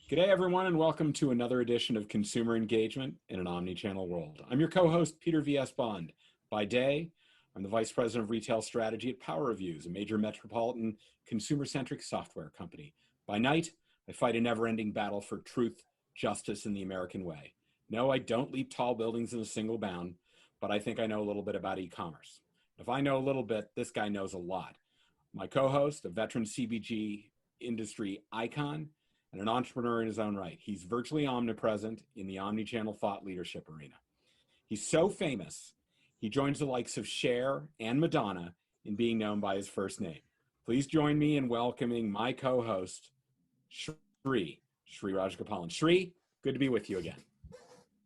G'day everyone and welcome to another edition of Consumer Engagement in an Omnichannel World. I'm your co-host Peter V.S. Bond. By day, I'm the Vice President of Retail Strategy at Power Reviews, a major metropolitan consumer-centric software company. By night, I fight a never-ending battle for truth, justice, and the American way. No, I don't leap tall buildings in a single bound, but I think I know a little bit about e-commerce. If I know a little bit, this guy knows a lot. My co-host, a veteran CPG industry icon, and an entrepreneur in his own right. He's virtually omnipresent in the omnichannel thought leadership arena. He's so famous, he joins the likes of Cher and Madonna in being known by his first name. Please join me in welcoming my co-host, Sri Rajagopalan. Sri, good to be with you again.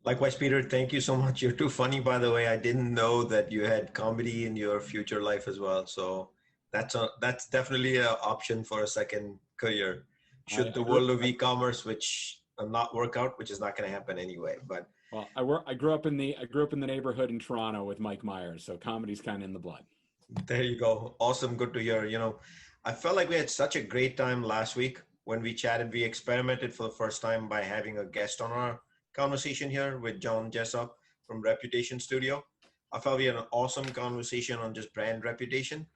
Likewise, Peter, thank you so much. You're too funny, by the way. I didn't know that you had comedy in your future life as well. So that's definitely an option for a second career. Should the world of e-commerce, which not work out, which is not going to happen anyway. But well, I grew up in the neighborhood in Toronto with Mike Myers, so comedy's kind of in the blood. There you go. Awesome. Good to hear. I felt like we had such a great time last week when we chatted. We experimented for the first time by having a guest on our conversation here with John Jessup from Reputation Studio. I felt we had an awesome conversation on just brand reputation.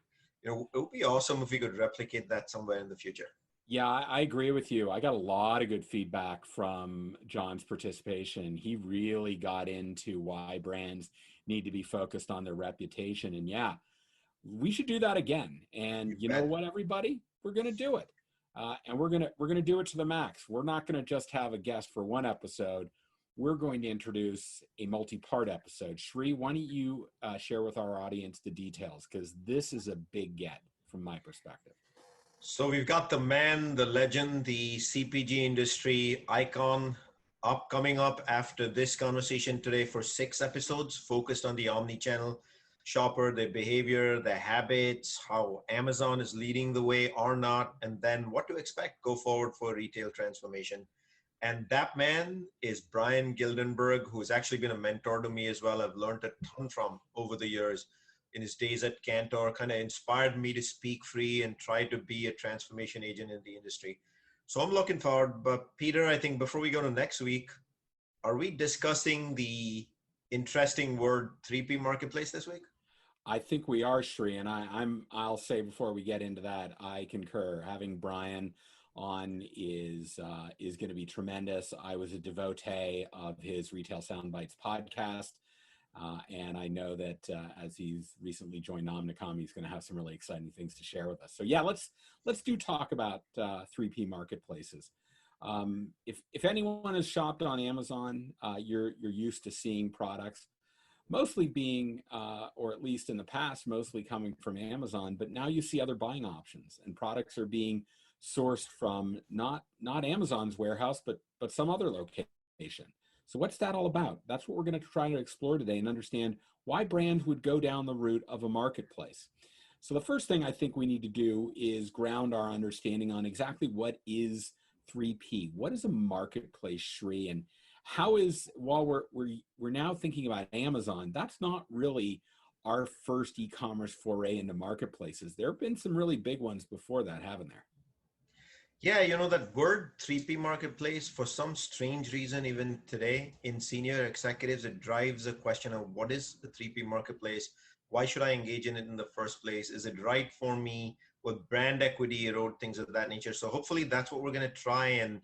It would be awesome if we could replicate that somewhere in the future. Yeah, I agree with you. I got a lot of good feedback from John's participation. He really got into why brands need to be focused on their reputation. And yeah, we should do that again. And you know what, everybody? We're going to do it. And we're going to do it to the max. We're not going to just have a guest for one episode. We're going to introduce a multi-part episode. Sri, why don't you share with our audience the details? Because this is a big get from my perspective. So we've got the man, the legend, the CPG industry icon coming up after this conversation today for 6 episodes focused on the omni-channel shopper, their behavior, their habits, how Amazon is leading the way or not, and then what to expect go forward for retail transformation. And that man is Brian Gildenberg, who's actually been a mentor to me as well. I've learned a ton from over the years. In his days at Cantor, kind of inspired me to speak free and try to be a transformation agent in the industry. So I'm looking forward. But Peter, I think before we go to next week, are we discussing the interesting word 3P marketplace this week? I think we are, Sri, and I'll say before we get into that, I concur. Having Brian on is going to be tremendous. I was a devotee of his Retail Soundbites podcast. And I know that as he's recently joined Omnicom, he's going to have some really exciting things to share with us. So yeah, let's do talk about 3P marketplaces. If anyone has shopped on Amazon, you're used to seeing products mostly being, or at least in the past, mostly coming from Amazon. But now you see other buying options, and products are being sourced from not Amazon's warehouse, but some other location. So what's that all about? That's what we're going to try to explore today and understand why brands would go down the route of a marketplace. So the first thing I think we need to do is ground our understanding on exactly what is 3P. What is a marketplace, Sri? And how is, while we're now thinking about Amazon, that's not really our first e-commerce foray into marketplaces. There have been some really big ones before that, haven't there? Yeah, that word 3P marketplace, for some strange reason, even today in senior executives, it drives a question of what is the 3P marketplace? Why should I engage in it in the first place? Is it right for me? With brand equity erode, things of that nature. So hopefully that's what we're going to try and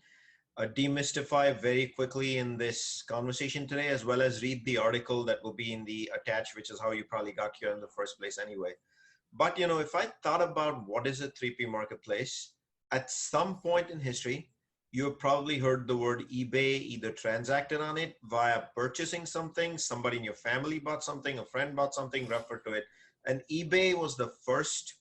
demystify very quickly in this conversation today, as well as read the article that will be in the attached, which is how you probably got here in the first place anyway. But, if I thought about what is a 3P marketplace, at some point in history, you have probably heard the word eBay, either transacted on it via purchasing something, somebody in your family bought something, a friend bought something, referred to it. And eBay was the first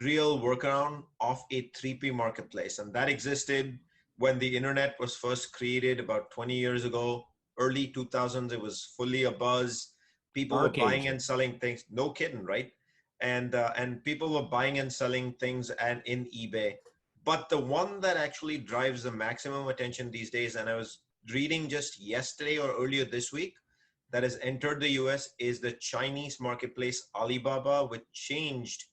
real workaround of a 3P marketplace. And that existed when the internet was first created about 20 years ago, early 2000s. It was fully a buzz. People were buying and selling things. No kidding, right? And people were buying and selling things in eBay. But the one that actually drives the maximum attention these days, and I was reading just yesterday or earlier this week, that has entered the US is the Chinese marketplace Alibaba, which changed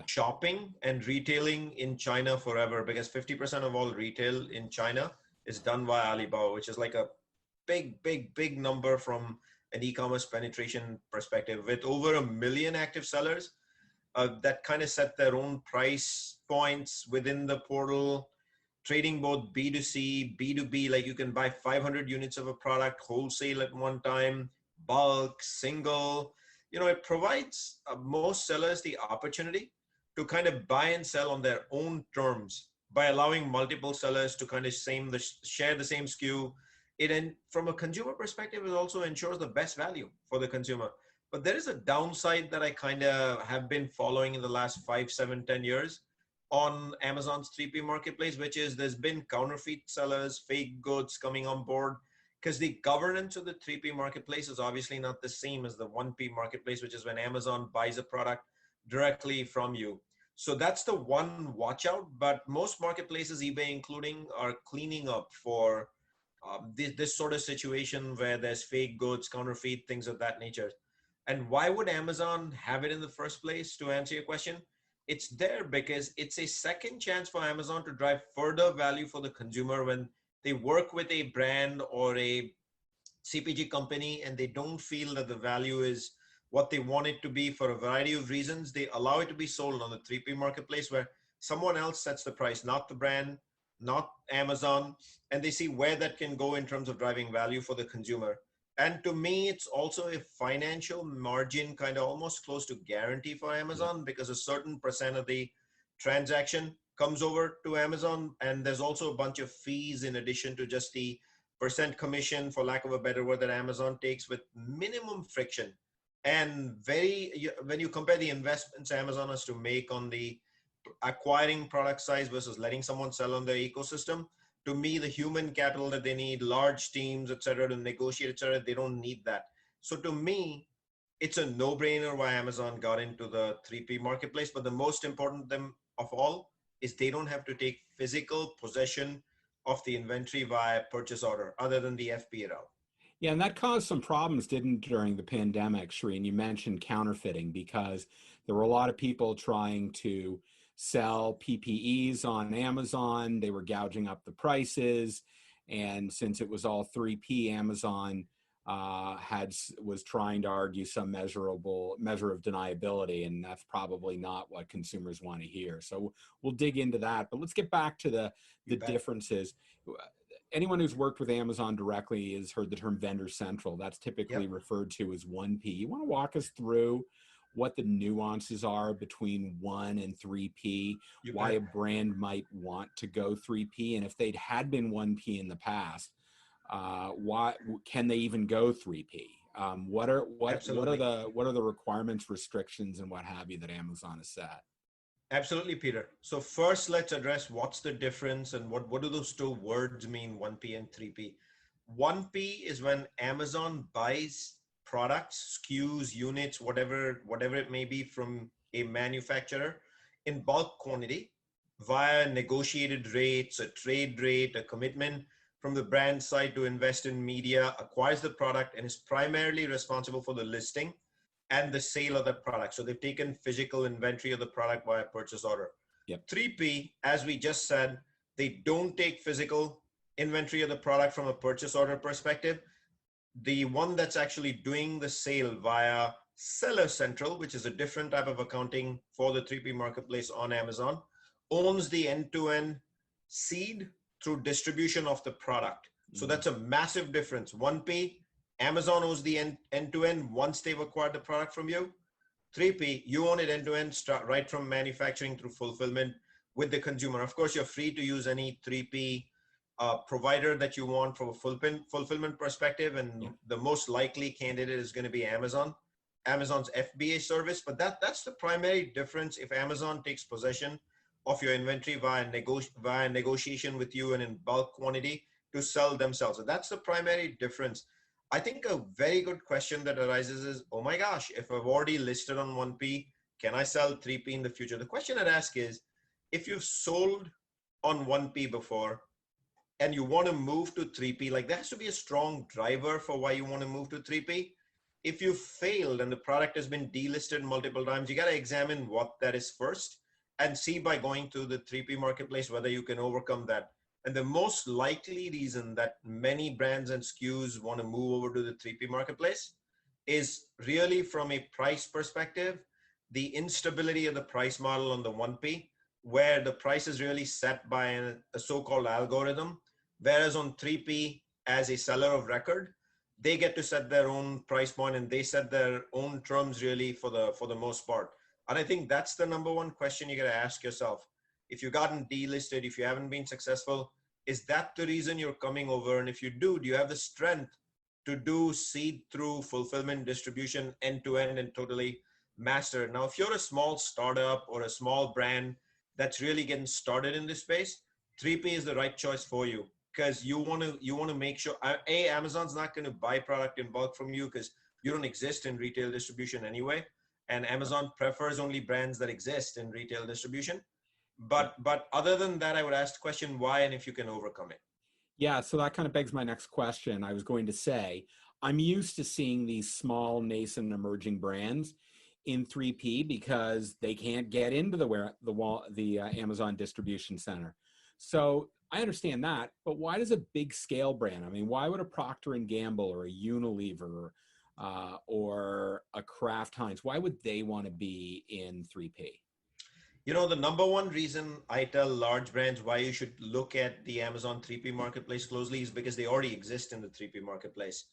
shopping and retailing in China forever, because 50% of all retail in China is done via Alibaba, which is like a big number from an e-commerce penetration perspective. With over 1 million active sellers that kind of set their own price points within the portal, trading both B2C, B2B, like you can buy 500 units of a product wholesale at one time, bulk, single. It provides most sellers the opportunity to kind of buy and sell on their own terms by allowing multiple sellers to kind of share the same SKU. And from a consumer perspective, it also ensures the best value for the consumer. But there is a downside that I kind of have been following in the last 5, 7, 10 years on Amazon's 3P marketplace, which is there's been counterfeit sellers, fake goods coming on board, because the governance of the 3P marketplace is obviously not the same as the 1P marketplace, which is when Amazon buys a product directly from you. So that's the one watch out. But most marketplaces, eBay including, are cleaning up for this sort of situation where there's fake goods, counterfeit, things of that nature. And why would Amazon have it in the first place? To answer your question, it's there because it's a second chance for Amazon to drive further value for the consumer when they work with a brand or a CPG company and they don't feel that the value is what they want it to be for a variety of reasons. They allow it to be sold on the 3P marketplace where someone else sets the price, not the brand, not Amazon, and they see where that can go in terms of driving value for the consumer. And to me, it's also a financial margin, kind of almost close to guarantee for Amazon, because a certain percent of the transaction comes over to Amazon. And there's also a bunch of fees in addition to just the percent commission, for lack of a better word, that Amazon takes with minimum friction. And when you compare the investments Amazon has to make on the acquiring product size versus letting someone sell on their ecosystem, to me, the human capital that they need, large teams, et cetera, to negotiate, et cetera, they don't need that. So to me, it's a no-brainer why Amazon got into the 3P marketplace. But the most important thing of all is they don't have to take physical possession of the inventory via purchase order, other than the FBA route. Yeah, and that caused some problems, didn't it, during the pandemic, Shreen? You mentioned counterfeiting because there were a lot of people trying to sell PPEs on Amazon. They were gouging up the prices. And since it was all 3P, Amazon was trying to argue some measure of deniability, and that's probably not what consumers want to hear. So we'll dig into that, but let's get back to the differences. Anyone who's worked with Amazon directly has heard the term vendor central. That's typically referred to as 1P. You want to walk us through what the nuances are between 1 and 3P, why a brand might want to go 3P, and if they'd had been 1P in the past, why can they even go 3P? What are the requirements, restrictions, and what have you that Amazon has set? Absolutely, Peter. So first, let's address what's the difference and what do those two words mean, 1P and 3P. 1P is when Amazon buys products, SKUs, units, whatever it may be, from a manufacturer in bulk quantity via negotiated rates, a trade rate, a commitment from the brand side to invest in media, acquires the product, and is primarily responsible for the listing and the sale of the product. So they've taken physical inventory of the product via purchase order. 3P, as we just said, they don't take physical inventory of the product from a purchase order perspective. The one that's actually doing the sale via Seller Central, which is a different type of accounting for the 3P marketplace on Amazon, owns the end-to-end seed through distribution of the product. So that's a massive difference. 1P, Amazon owns the end-to-end once they've acquired the product from you. 3P, you own it end-to-end, start right from manufacturing through fulfillment with the consumer. Of course, you're free to use any 3P provider that you want from a fulfillment perspective, and the most likely candidate is going to be Amazon's FBA service. But that's the primary difference if Amazon takes possession of your inventory via negotiation with you and in bulk quantity to sell themselves. So that's the primary difference. I think a very good question that arises is, oh my gosh, if I've already listed on 1P, can I sell 3P in the future? The question I'd ask is, if you've sold on 1P before and you want to move to 3P, like there has to be a strong driver for why you want to move to 3P. If you failed and the product has been delisted multiple times, you got to examine what that is first and see by going to the 3P marketplace whether you can overcome that. And the most likely reason that many brands and SKUs want to move over to the 3P marketplace is really from a price perspective, the instability of the price model on the 1P, where the price is really set by a so-called algorithm, whereas on 3P, as a seller of record, they get to set their own price point and they set their own terms really for the most part. And I think that's the number one question you got to ask yourself. If you've gotten delisted, if you haven't been successful, is that the reason you're coming over? And if you do you have the strength to do seed through fulfillment, distribution, end to end, and totally master it? Now, if you're a small startup or a small brand that's really getting started in this space, 3P is the right choice for you, because you want to make sure Amazon's not going to buy product in bulk from you because you don't exist in retail distribution anyway, and Amazon prefers only brands that exist in retail distribution. Yeah. But other than that, I would ask the question why and if you can overcome it. Yeah, so that kind of begs my next question. I was going to say, I'm used to seeing these small, nascent, emerging brands in 3P because they can't get into the Amazon distribution center. So I understand that, but why does a big scale brand? I mean, why would a Procter and Gamble or a Unilever or a Kraft Heinz? Why would they want to be in 3P? The number one reason I tell large brands why you should look at the Amazon 3P marketplace closely is because they already exist in the 3P marketplace.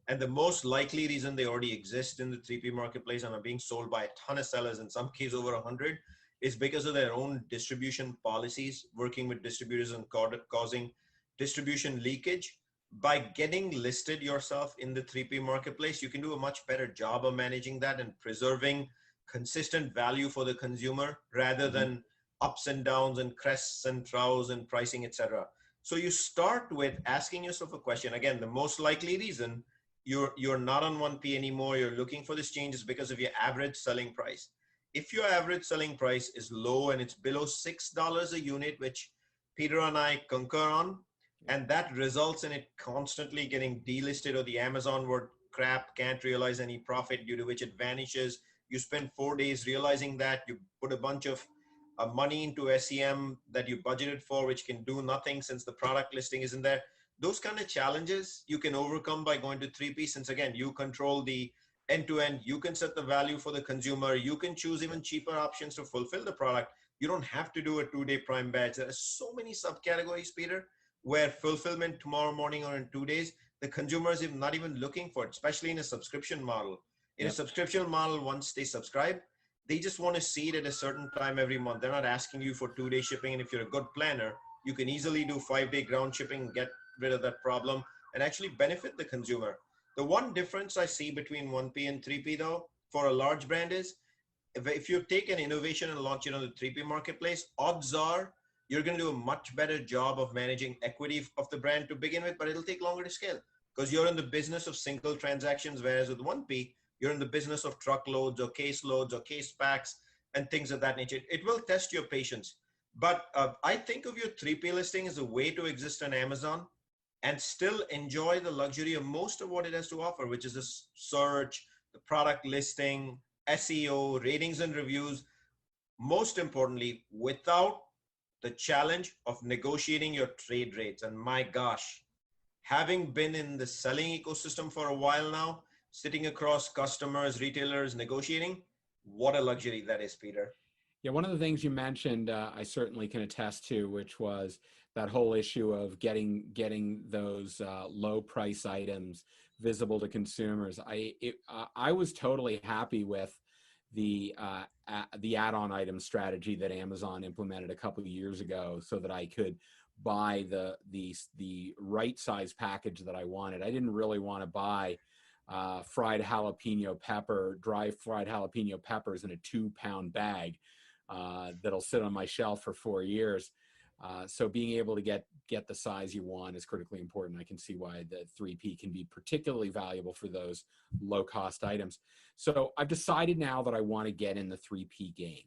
And the most likely reason they already exist in the 3P marketplace and are being sold by a ton of sellers, in some cases over 100, is because of their own distribution policies, working with distributors and causing distribution leakage. By getting listed yourself in the 3P marketplace, you can do a much better job of managing that and preserving consistent value for the consumer rather than ups and downs and crests and troughs and pricing, etc. So you start with asking yourself a question. Again, the most likely reason you're not on 1P anymore, you're looking for this change, is because of your average selling price. If your average selling price is low and it's below $6 a unit, which Peter and I concur on, and that results in it constantly getting delisted, or the Amazon word crap, can't realize any profit, due to which it vanishes. You spend 4 days realizing that, you put a bunch of money into SEM that you budgeted for, which can do nothing since the product listing isn't there. Those kind of challenges you can overcome by going to 3P, since again, you control the end to end, you can set the value for the consumer, you can choose even cheaper options to fulfill the product. You don't have to do a 2-day prime batch. There are so many subcategories, Peter, where fulfillment tomorrow morning or in 2 days, the consumer is not even looking for it, especially in a subscription model. In a subscription model, once they subscribe, they just want to see it at a certain time every month. They're not asking you for 2-day shipping. And if you're a good planner, you can easily do 5-day ground shipping and get rid of that problem and actually benefit the consumer. The one difference I see between 1P and 3P though, for a large brand is, if you take an innovation and launch it on the 3P marketplace, odds are you're going to do a much better job of managing equity of the brand to begin with, but it'll take longer to scale because you're in the business of single transactions. Whereas with 1P, you're in the business of truckloads or case loads or case packs and things of that nature. It will test your patience. But I think of your 3P listing as a way to exist on Amazon and still enjoy the luxury of most of what it has to offer, which is the search, the product listing, SEO, ratings and reviews. Most importantly, without the challenge of negotiating your trade rates. And my gosh, having been in the selling ecosystem for a while now, sitting across customers, retailers, negotiating, what a luxury that is, Peter. Yeah, one of the things you mentioned, I certainly can attest to, which was that whole issue of getting those low price items visible to consumers. I was totally happy with the add-on item strategy that Amazon implemented a couple of years ago, so that I could buy the right size package that I wanted. I didn't really want to buy dry fried jalapeno peppers in a 2-pound bag that'll sit on my shelf for 4 years. So being able to get the size you want is critically important. I can see why the 3P can be particularly valuable for those low cost items. So I've decided now that I want to get in the 3P game.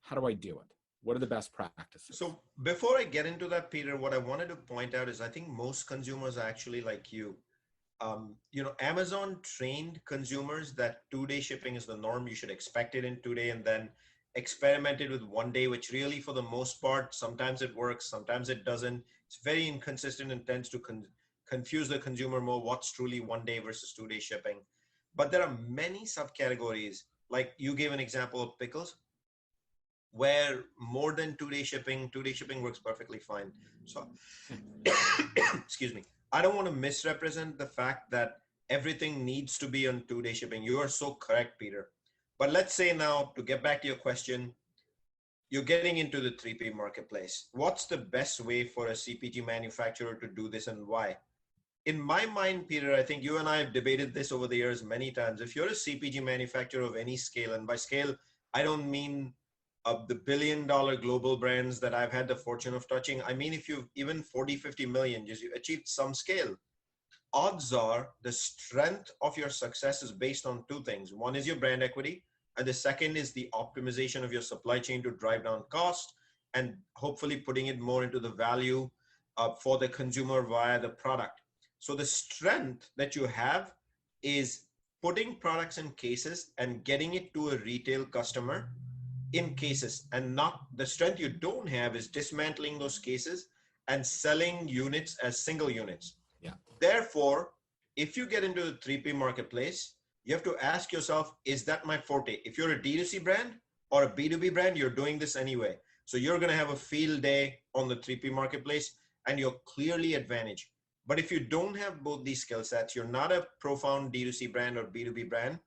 How do I do it? What are the best practices? So before I get into that, Peter, what I wanted to point out is I think most consumers are actually like you. Amazon trained consumers that 2-day shipping is the norm. You should expect it in 2 day, and then experimented with 1 day, which really for the most part, sometimes it works, sometimes it doesn't. It's very inconsistent and tends to confuse the consumer more what's truly 1 day versus 2 day shipping. But there are many subcategories, like you gave an example of pickles, where more than 2 day shipping, 2 day shipping works perfectly fine. So, excuse me, I don't want to misrepresent the fact that everything needs to be on 2 day shipping. You are so correct, Peter. But let's say now, to get back to your question, you're getting into the 3P marketplace. What's the best way for a CPG manufacturer to do this and why? In my mind, Peter, I think you and I have debated this over the years many times. If you're a CPG manufacturer of any scale, and by scale, I don't mean of the billion-dollar global brands that I've had the fortune of touching. I mean, if you've even 40, 50 million, just you achieved some scale, odds are the strength of your success is based on two things. One is your brand equity, and the second is the optimization of your supply chain to drive down cost and hopefully putting it more into the value for the consumer via the product. So the strength that you have is putting products in cases and getting it to a retail customer in cases, and not the strength you don't have is dismantling those cases and selling units as single units. Yeah. Therefore, if you get into the 3P marketplace, you have to ask yourself, is that my forte? If you're a D2C brand or a B2B brand, you're doing this anyway. So you're going to have a field day on the 3P marketplace and you're clearly advantaged. But if you don't have both these skill sets, you're not a profound D2C brand or B2B brand,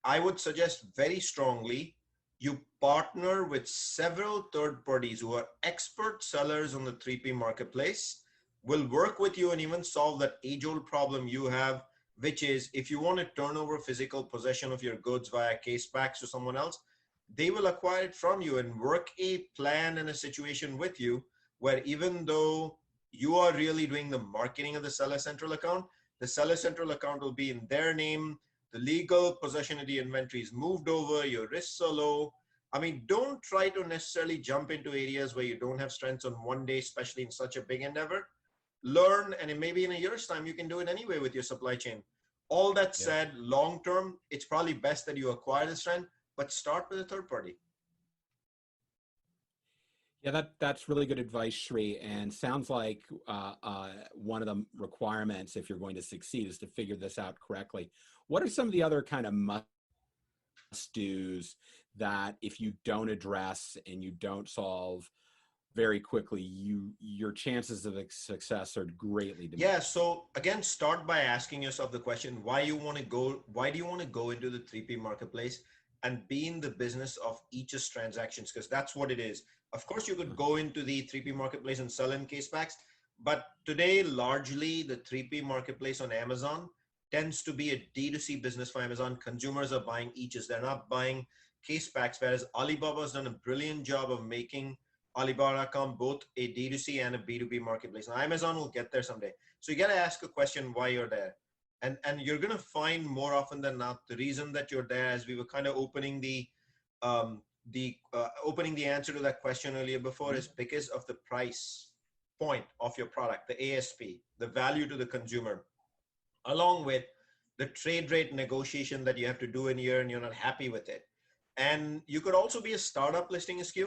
I would suggest very strongly you partner with several third parties who are expert sellers on the 3P marketplace, will work with you and even solve that age-old problem you have, which is if you want to turn over physical possession of your goods via case packs to someone else, they will acquire it from you and work a plan and a situation with you where even though you are really doing the marketing of the Seller Central account, the Seller Central account will be in their name, the legal possession of the inventory is moved over, your risks are low. I mean, don't try to necessarily jump into areas where you don't have strengths on 1 day, especially in such a big endeavor. Learn, and maybe in a year's time, you can do it anyway with your supply chain. All that said, long term, it's probably best that you acquire the strength, but start with a third party. Yeah, that's really good advice, Shri, and sounds like one of the requirements, if you're going to succeed, is to figure this out correctly. What are some of the other kind of must-dos that if you don't address and you don't solve very quickly, your chances of success are greatly diminished? Yeah, so again, start by asking yourself the question, why do you want to go into the 3P marketplace and be in the business of each's transactions? Because that's what it is. Of course, you could go into the 3P marketplace and sell in case packs, but today, largely the 3P marketplace on Amazon tends to be a D2C business for Amazon. Consumers are buying each's, they're not buying case packs, whereas Alibaba has done a brilliant job of making Alibaba.com both a D2C and a B2B marketplace. And Amazon will get there someday. So you got to ask a question why you're there. And you're going to find more often than not, the reason that you're there, as we were kind of opening the answer to that question earlier before, is because of the price point of your product, the ASP, the value to the consumer, along with the trade rate negotiation that you have to do in a year and you're not happy with it. And you could also be a startup listing a SKU.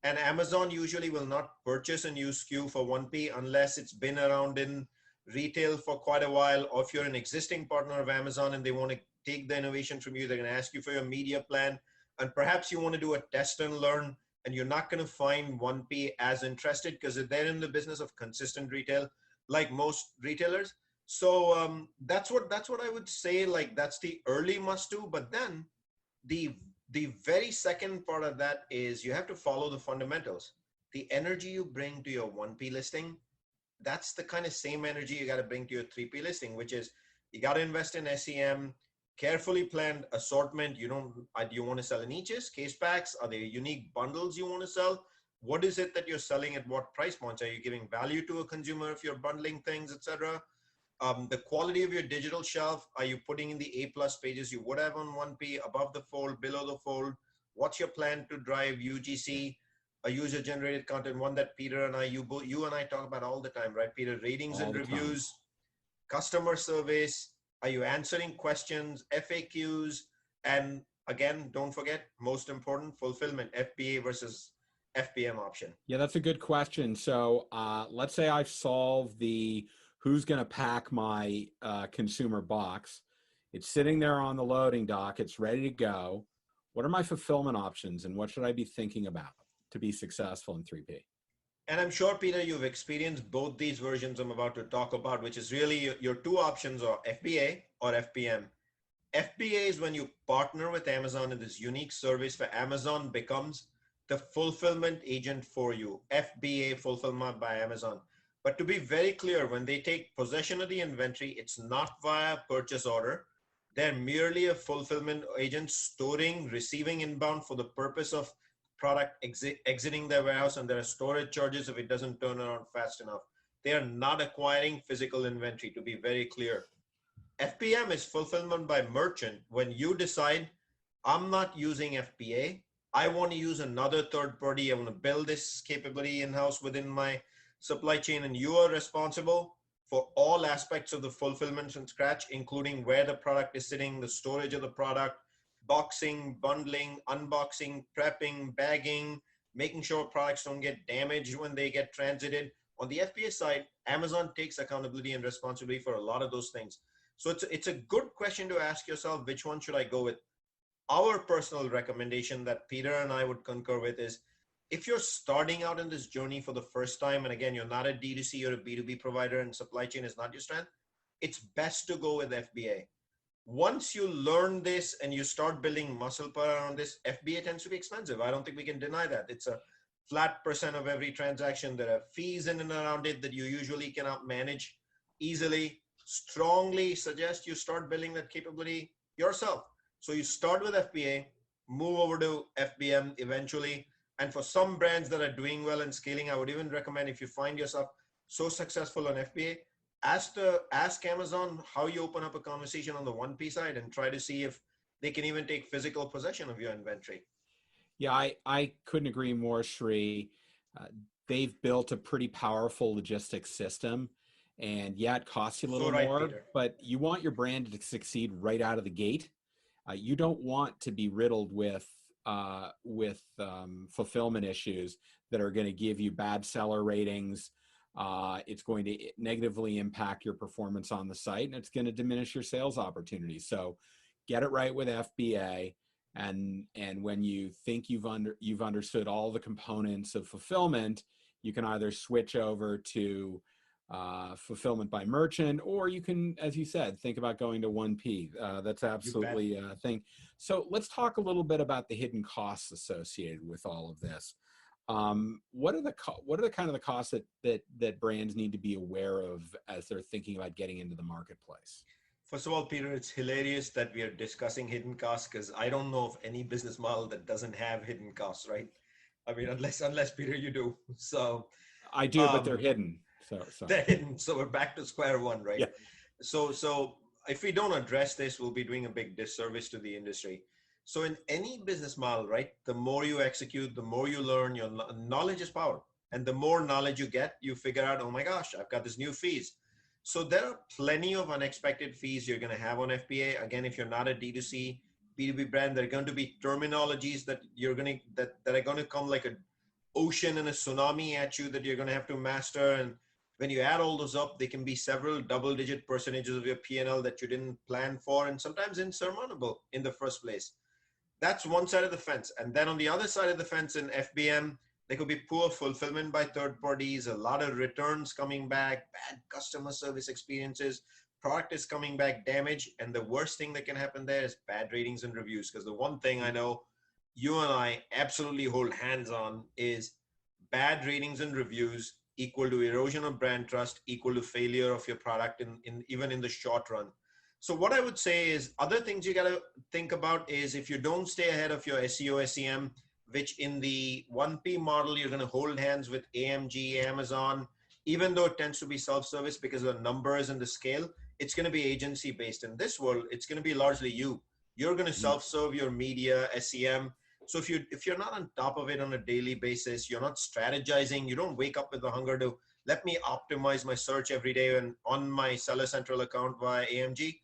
And Amazon usually will not purchase a new SKU for 1P unless it's been around in retail for quite a while, or if you're an existing partner of Amazon and they want to take the innovation from you, they're going to ask you for your media plan. And perhaps you want to do a test and learn, and you're not going to find 1P as interested because they're in the business of consistent retail, like most retailers. So that's what I would say. Like, that's the early must do. But then the very second part of that is you have to follow the fundamentals. The energy you bring to your 1P listing, that's the kind of same energy you got to bring to your 3P listing, which is you got to invest in SEM, carefully planned assortment. Do you want to sell niches, case packs? Are there unique bundles you want to sell? What is it that you're selling at what price points? Are you giving value to a consumer if you're bundling things, etc.? The quality of your digital shelf, are you putting in the A+ pages you would have on 1P, above the fold, below the fold? What's your plan to drive UGC, a user generated content, one that Peter and you and I talk about all the time, right, Peter? Ratings and reviews, customer surveys, are you answering questions, FAQs, and again, don't forget, most important, fulfillment, FBA versus FBM option? Yeah, that's a good question. So let's say I've solved the who's going to pack my consumer box. It's sitting there on the loading dock. It's ready to go. What are my fulfillment options and what should I be thinking about to be successful in 3P? And I'm sure, Peter, you've experienced both these versions I'm about to talk about, which is really your two options are FBA or FBM. FBA is when you partner with Amazon in this unique service where Amazon becomes the fulfillment agent for you. FBA, fulfillment by Amazon. But to be very clear, when they take possession of the inventory, it's not via purchase order. They're merely a fulfillment agent storing, receiving inbound for the purpose of product exiting their warehouse, and there are storage charges if it doesn't turn around fast enough. They are not acquiring physical inventory, to be very clear. FBM is fulfillment by merchant. When you decide, I'm not using FBA, I want to use another third party, I want to build this capability in-house within my supply chain, and you are responsible for all aspects of the fulfillment from scratch, including where the product is sitting, the storage of the product, boxing, bundling, unboxing, prepping, bagging, making sure products don't get damaged when they get transited. On the FBA side, Amazon takes accountability and responsibility for a lot of those things. So it's a good question to ask yourself, which one should I go with? Our personal recommendation that Peter and I would concur with is, if you're starting out in this journey for the first time, and again, you're not a D2C or a B2B provider and supply chain is not your strength, it's best to go with FBA. Once you learn this and you start building muscle power around this, FBA tends to be expensive. I don't think we can deny that. It's a flat percent of every transaction. There are fees in and around it that you usually cannot manage easily. Strongly suggest you start building that capability yourself. So you start with FBA, move over to FBM eventually. And for some brands that are doing well and scaling, I would even recommend, if you find yourself so successful on FBA, ask Amazon how you open up a conversation on the 1P side and try to see if they can even take physical possession of your inventory. Yeah, I couldn't agree more, Sri. They've built a pretty powerful logistics system, and yeah, it costs you a little So right, more, Peter. but you want your brand to succeed right out of the gate. You don't want to be riddled with fulfillment issues that are going to give you bad seller ratings. It's going to negatively impact your performance on the site, and it's going to diminish your sales opportunities. So get it right with FBA. And when you think you've understood all the components of fulfillment, you can either switch over to fulfillment by merchant, or you can, as you said, think about going to 1P. That's absolutely a thing. So let's talk a little bit about the hidden costs associated with all of this. What are the kind of the costs that brands need to be aware of as they're thinking about getting into the marketplace? First of all, Peter, it's hilarious that we are discussing hidden costs, because I don't know of any business model that doesn't have hidden costs, right? I mean, unless Peter, you do. So I do, but they're hidden. So they're hidden. So we're back to square one, right? Yeah. So if we don't address this, we'll be doing a big disservice to the industry. So in any business model, right, the more you execute, the more you learn. Your knowledge is power. And the more knowledge you get, you figure out, oh my gosh, I've got this new fees. So there are plenty of unexpected fees you're going to have on FBA. Again, if you're not a D2C, B2B brand, there are going to be terminologies that that are going to come like an ocean and a tsunami at you that you're going to have to master. And when you add all those up, they can be several double-digit percentages of your P&L that you didn't plan for, and sometimes insurmountable in the first place. That's one side of the fence. And then on the other side of the fence in FBM, there could be poor fulfillment by third parties, a lot of returns coming back, bad customer service experiences, product is coming back damaged. And the worst thing that can happen there is bad ratings and reviews. Because the one thing I know you and I absolutely hold hands on is bad ratings and reviews equal to erosion of brand trust, equal to failure of your product even in the short run. So what I would say is, other things you got to think about is, if you don't stay ahead of your SEO, SEM, which in the 1P model, you're going to hold hands with AMG, Amazon, even though it tends to be self-service because of the numbers and the scale, it's going to be agency based. In this world, it's going to be largely you. You're going to self-serve your media, SEM. So if you're not on top of it on a daily basis, you're not strategizing, you don't wake up with the hunger to, let me optimize my search every day and on my Seller Central account via AMG,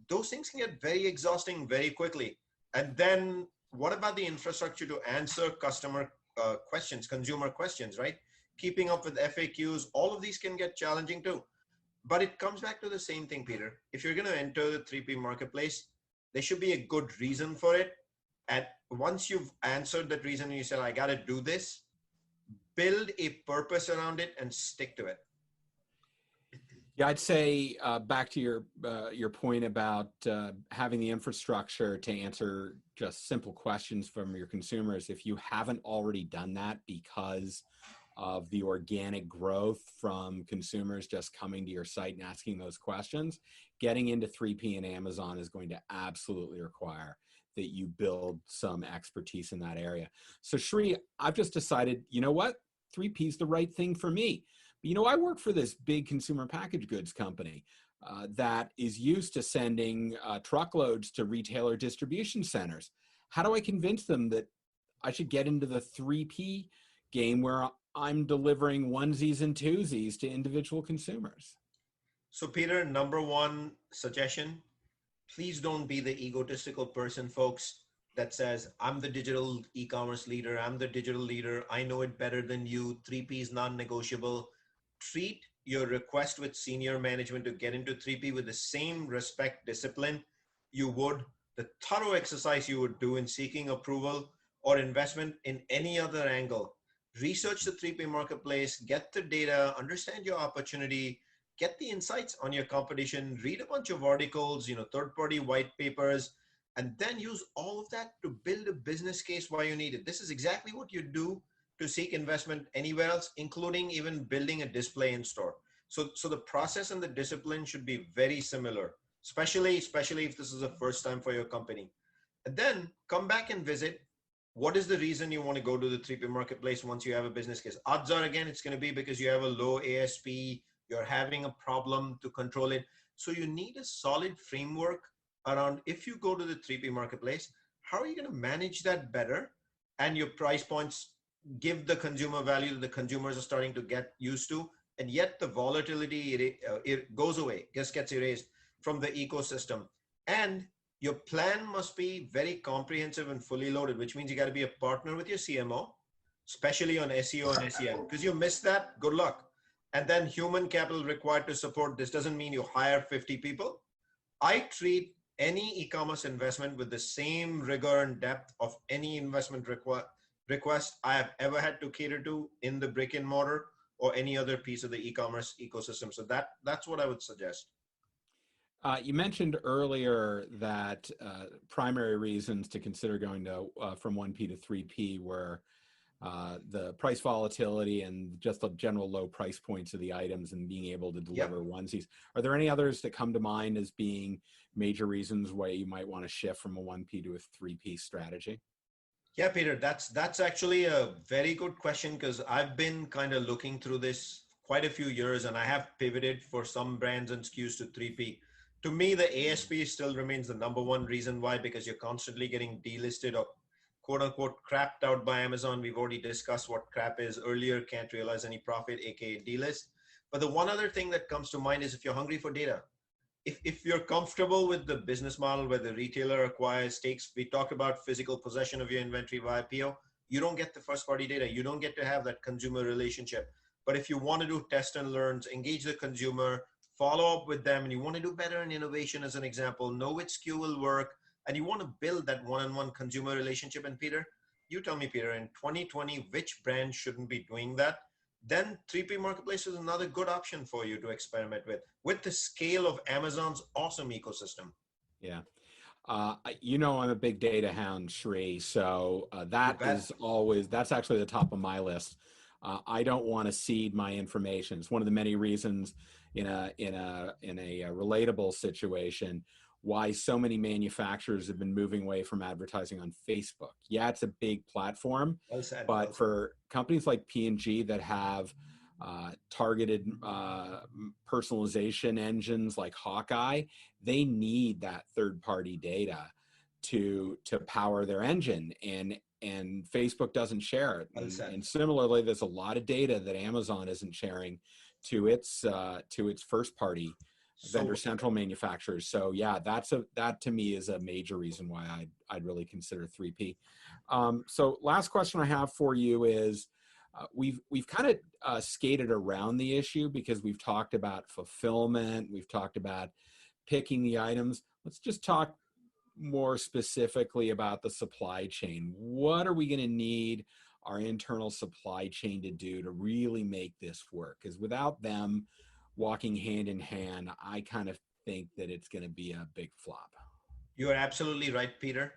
those things can get very exhausting very quickly. And then what about the infrastructure to answer customer questions, consumer questions, right? Keeping up with FAQs, all of these can get challenging too. But it comes back to the same thing, Peter. If you're going to enter the 3P marketplace, there should be a good reason for it. And once you've answered that reason and you said, I got to do this, build a purpose around it and stick to it. Yeah, I'd say back to your point about having the infrastructure to answer just simple questions from your consumers. If you haven't already done that because of the organic growth from consumers just coming to your site and asking those questions, getting into 3P and Amazon is going to absolutely require that you build some expertise in that area. So Shri, I've just decided, you know what? 3P is the right thing for me. But, you know, I work for this big consumer packaged goods company that is used to sending truckloads to retailer distribution centers. How do I convince them that I should get into the 3P game where I'm delivering onesies and twosies to individual consumers? So Peter, number one suggestion, please don't be the egotistical person, folks, that says, I'm the digital e-commerce leader, I'm the digital leader, I know it better than you, 3P is non-negotiable. Treat your request with senior management to get into 3P with the same respect, discipline you would, the thorough exercise you would do in seeking approval or investment in any other angle. Research the 3P marketplace, get the data, understand your opportunity, get the insights on your competition, read a bunch of articles, third-party white papers, and then use all of that to build a business case why you need it. This is exactly what you do to seek investment anywhere else, including even building a display in store. So the process and the discipline should be very similar, especially if this is the first time for your company. And then come back and visit. What is the reason you want to go to the 3P marketplace once you have a business case? Odds are, again, it's going to be because you have a low ASP, you're having a problem to control it. So you need a solid framework around, if you go to the 3P marketplace, how are you going to manage that better? And your price points give the consumer value that the consumers are starting to get used to. And yet the volatility, it goes away, just gets erased from the ecosystem. And your plan must be very comprehensive and fully loaded, which means you got to be a partner with your CMO, especially on SEO and SEM. Because you miss that, good luck. And then human capital required to support this doesn't mean you hire 50 people. I treat any e-commerce investment with the same rigor and depth of any investment request I have ever had to cater to in the brick and mortar or any other piece of the e-commerce ecosystem. So that's what I would suggest. You mentioned earlier that primary reasons to consider going to from 1P to 3P were the price volatility and just the general low price points of the items and being able to deliver onesies. Are there any others that come to mind as being major reasons why you might want to shift from a 1P to a 3P strategy? Yeah, Peter, that's actually a very good question, because I've been kind of looking through this quite a few years and I have pivoted for some brands and SKUs to 3P. To me, the ASP still remains the number one reason why, because you're constantly getting delisted or quote unquote crapped out by Amazon. We've already discussed what crap is earlier, can't realize any profit, aka delist. But the one other thing that comes to mind is if you're hungry for data. If you're comfortable with the business model where the retailer acquires, takes, we talked about physical possession of your inventory via PO, you don't get the first party data. You don't get to have that consumer relationship. But if you want to do test and learns, engage the consumer, follow up with them, and you want to do better in innovation, as an example, know which SKU will work, and you want to build that one-on-one consumer relationship. And Peter, you tell me, Peter, in 2020, which brand shouldn't be doing that? Then 3P marketplace is another good option for you to experiment with the scale of Amazon's awesome ecosystem. Yeah. You know, I'm a big data hound, Shri. So that's actually the top of my list. I don't want to cede my information. It's one of the many reasons in a relatable situation why so many manufacturers have been moving away from advertising on Facebook. Yeah, it's a big platform, Well said, but for companies like P&G that have targeted personalization engines like Hawkeye, they need that third-party data to power their engine, and Facebook doesn't share it. And similarly, there's a lot of data that Amazon isn't sharing to its first-party So central manufacturers. So yeah, that to me is a major reason why I'd really consider 3P. So last question I have for you is, we've kind of skated around the issue because we've talked about fulfillment, we've talked about picking the items. Let's just talk more specifically about the supply chain. What are we going to need our internal supply chain to do to really make this work? Because without them walking hand in hand, I kind of think that it's going to be a big flop. you are absolutely right, Peter.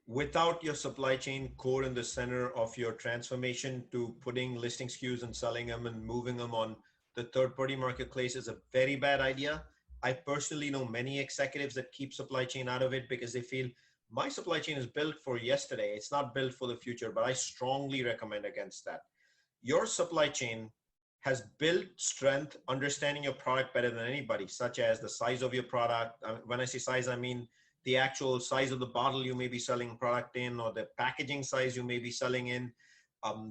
Without your supply chain core in the center of your transformation to putting listing SKUs and selling them and moving them on the third-party marketplace is a very bad idea. I personally know many executives that keep supply chain out of it because they feel my supply chain is built for yesterday. It's not built for the future, but I strongly recommend against that. Your supply chain has built strength, understanding your product better than anybody, such as the size of your product. When I say size, I mean the actual size of the bottle you may be selling product in, or the packaging size you may be selling in,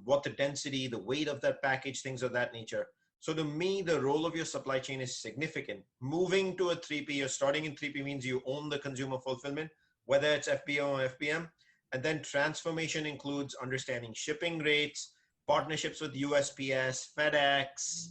what the density, the weight of that package, things of that nature. So to me, the role of your supply chain is significant. Moving to a 3P or starting in 3P means you own the consumer fulfillment, whether it's FBO or FBM. And then transformation includes understanding shipping rates, partnerships with USPS, FedEx,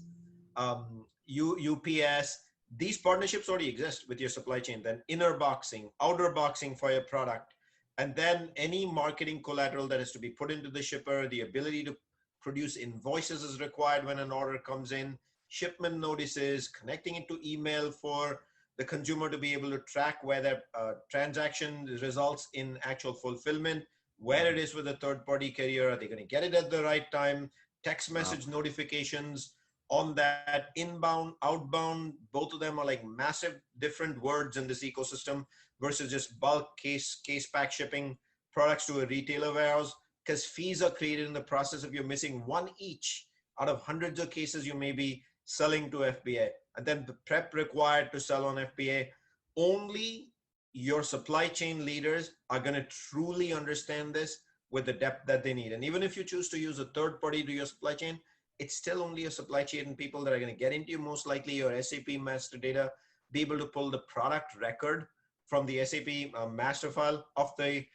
UPS. These partnerships already exist with your supply chain. Then inner boxing, outer boxing for your product, and then any marketing collateral that is to be put into the shipper, the ability to produce invoices is required when an order comes in, shipment notices, connecting it to email for the consumer to be able to track where that transaction results in actual fulfillment, where it is with a third-party carrier, are they going to get it at the right time, text message notifications on that, inbound, outbound, both of them are like massive different words in this ecosystem versus just bulk case pack shipping products to a retailer warehouse, because fees are created in the process of you're missing one each out of hundreds of cases you may be selling to FBA. And then the prep required to sell on FBA. Only your supply chain leaders are going to truly understand this with the depth that they need. And even if you choose to use a third party to your supply chain, it's still only a supply chain people that are going to get into you, most likely your SAP master data, be able to pull the product record from the SAP master file of the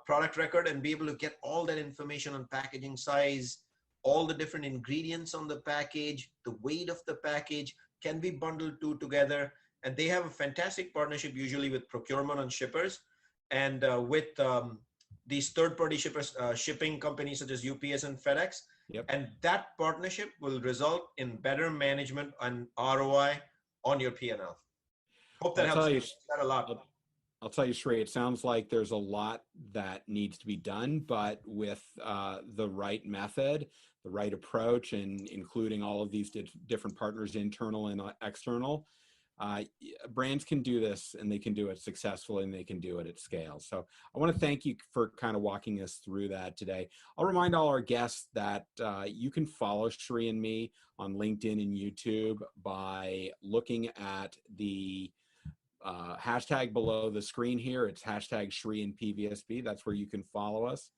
product record and be able to get all that information on packaging size, all the different ingredients on the package, the weight of the package can be bundled together. And they have a fantastic partnership usually with procurement and shippers and with these third-party shippers, shipping companies such as UPS and FedEx. Yep. And that partnership will result in better management and ROI on your P&L. Hope that helps you that a lot. I'll tell you, Shrey, it sounds like there's a lot that needs to be done, but with the right method, the right approach, and including all of these different partners, internal and external, brands can do this, and they can do it successfully, and they can do it at scale. So I want to thank you for kind of walking us through that today. I'll remind all our guests that you can follow Shrey and me on LinkedIn and YouTube by looking at the hashtag below the screen here. It's hashtag Shrey and PVSB. That's where you can follow us.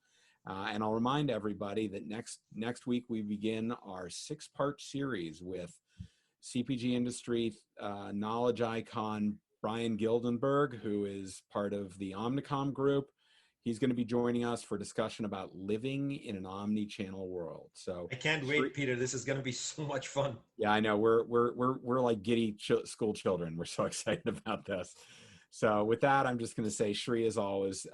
And I'll remind everybody that next week we begin our 6-part series with CPG industry knowledge icon Brian Gildenberg, who is part of the Omnicom group. He's going to be joining us for discussion about living in an omni-channel world. So I can't wait, Peter. This is going to be so much fun. Yeah, I know. We're like giddy school children. We're so excited about this. So with that, I'm just going to say, Shrey, as always,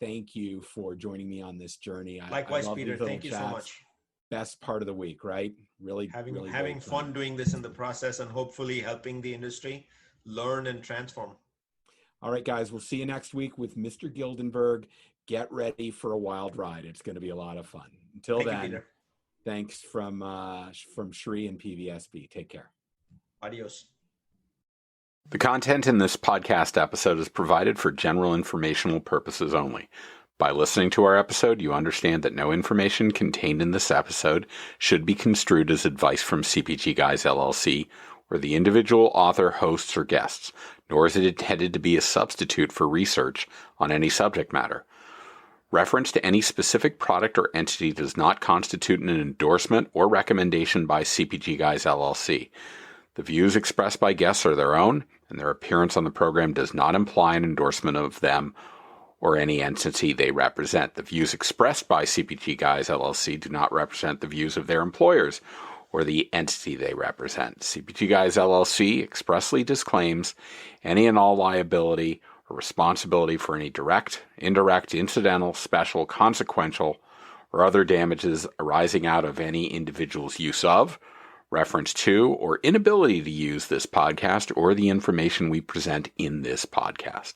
thank you for joining me on this journey. Likewise, Peter. Thank you so much. Best part of the week, right? Really having fun doing this in the process and hopefully helping the industry learn and transform. All right, guys, we'll see you next week with Mr. Gildenberg. Get ready for a wild ride. It's going to be a lot of fun. Until then, thanks from Shrey and PVSB. Take care. Adios. The content in this podcast episode is provided for general informational purposes only. By listening to our episode, you understand that no information contained in this episode should be construed as advice from CPG Guys LLC or the individual author, hosts, or guests, nor is it intended to be a substitute for research on any subject matter. Reference to any specific product or entity does not constitute an endorsement or recommendation by CPG Guys LLC. The views expressed by guests are their own, and their appearance on the program does not imply an endorsement of them or any entity they represent. The views expressed by CPG Guys LLC do not represent the views of their employers or the entity they represent. CPG Guys LLC expressly disclaims any and all liability or responsibility for any direct, indirect, incidental, special, consequential, or other damages arising out of any individual's use of, reference to, or inability to use this podcast or the information we present in this podcast.